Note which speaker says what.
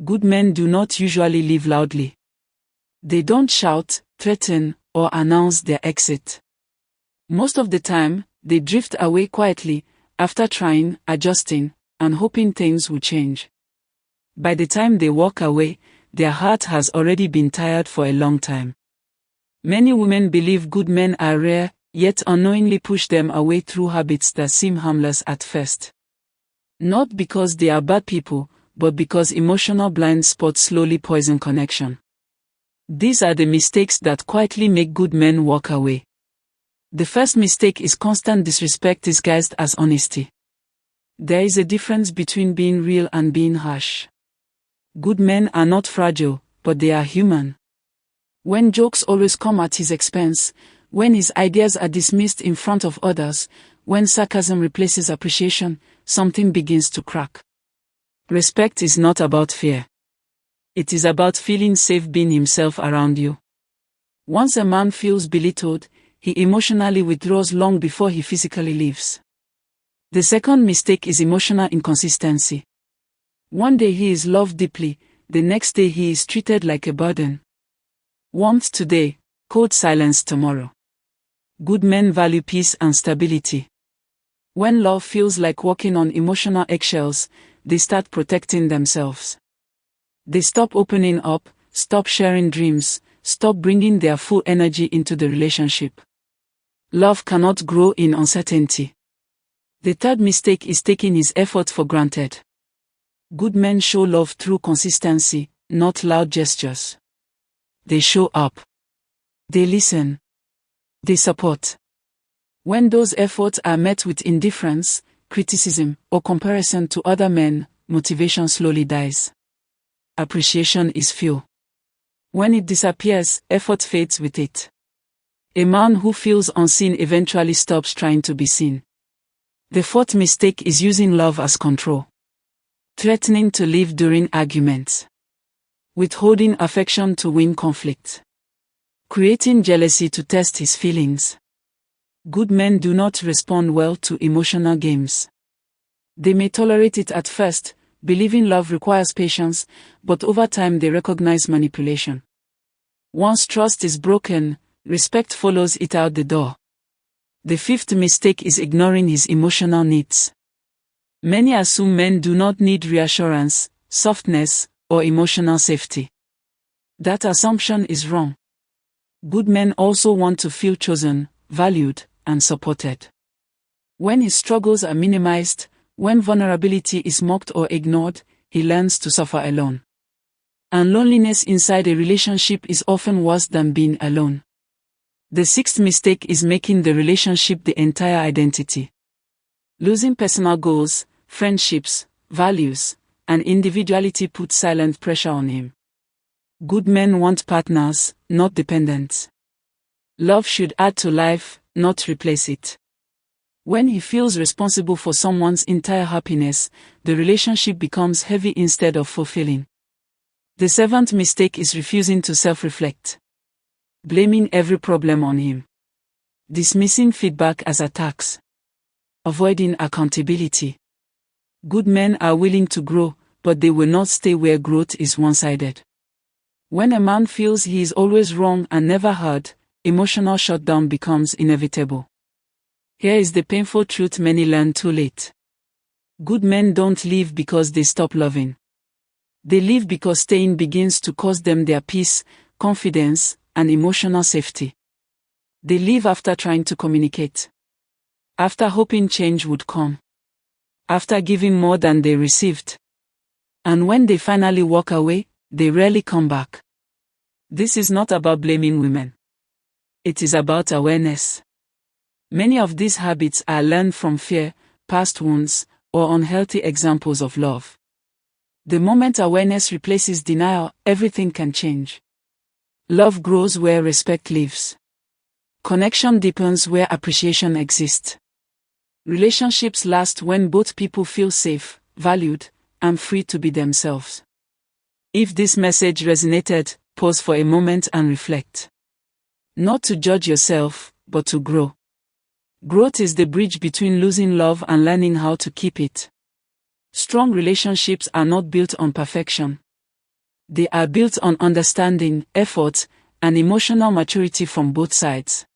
Speaker 1: Good men do not usually leave loudly. They don't shout, threaten, or announce their exit. Most of the time, they drift away quietly, after trying, adjusting, and hoping things will change. By the time they walk away, their heart has already been tired for a long time. Many women believe good men are rare, yet unknowingly push them away through habits that seem harmless at first. Not because they are bad people, but because emotional blind spots slowly poison connection. These are the mistakes that quietly make good men walk away. The first mistake is constant disrespect disguised as honesty. There is a difference between being real and being harsh. Good men are not fragile, but they are human. When jokes always come at his expense, when his ideas are dismissed in front of others, when sarcasm replaces appreciation, something begins to crack. Respect is not about fear. It is about feeling safe being himself around you. Once a man feels belittled, he emotionally withdraws long before he physically leaves. The second mistake is emotional inconsistency. One day he is loved deeply, the next day he is treated like a burden. Warmth today, cold silence tomorrow. Good men value peace and stability. When love feels like walking on emotional eggshells, they start protecting themselves. They stop opening up, stop sharing dreams, stop bringing their full energy into the relationship. Love cannot grow in uncertainty. The third mistake is taking his effort for granted. Good men show love through consistency, not loud gestures. They show up. They listen. They support. When those efforts are met with indifference, criticism, or comparison to other men, motivation slowly dies. Appreciation is fuel. When it disappears, effort fades with it. A man who feels unseen eventually stops trying to be seen. The fourth mistake is using love as control. Threatening to leave during arguments. Withholding affection to win conflict. Creating jealousy to test his feelings. Good men do not respond well to emotional games. They may tolerate it at first, believing love requires patience, but over time they recognize manipulation. Once trust is broken, respect follows it out the door. The fifth mistake is ignoring his emotional needs. Many assume men do not need reassurance, softness, or emotional safety. That assumption is wrong. Good men also want to feel chosen, valued, and supported. When his struggles are minimized, when vulnerability is mocked or ignored, he learns to suffer alone. And loneliness inside a relationship is often worse than being alone. The sixth mistake is making the relationship the entire identity. Losing personal goals, friendships, values, and individuality puts silent pressure on him. Good men want partners, not dependents. Love should add to life, not replace it. When he feels responsible for someone's entire happiness, the relationship becomes heavy instead of fulfilling. The seventh mistake is refusing to self-reflect. Blaming every problem on him. Dismissing feedback as attacks. Avoiding accountability. Good men are willing to grow, but they will not stay where growth is one-sided. When a man feels he is always wrong and never heard, emotional shutdown becomes inevitable. Here is the painful truth many learn too late. Good men don't leave because they stop loving. They leave because staying begins to cost them their peace, confidence, and emotional safety. They leave after trying to communicate. After hoping change would come. After giving more than they received. And when they finally walk away, they rarely come back. This is not about blaming women. It is about awareness. Many of these habits are learned from fear, past wounds, or unhealthy examples of love. The moment awareness replaces denial, everything can change. Love grows where respect lives. Connection deepens where appreciation exists. Relationships last when both people feel safe, valued, and free to be themselves. If this message resonated, pause for a moment and reflect. Not to judge yourself, but to grow. Growth is the bridge between losing love and learning how to keep it. Strong relationships are not built on perfection. They are built on understanding, effort, and emotional maturity from both sides.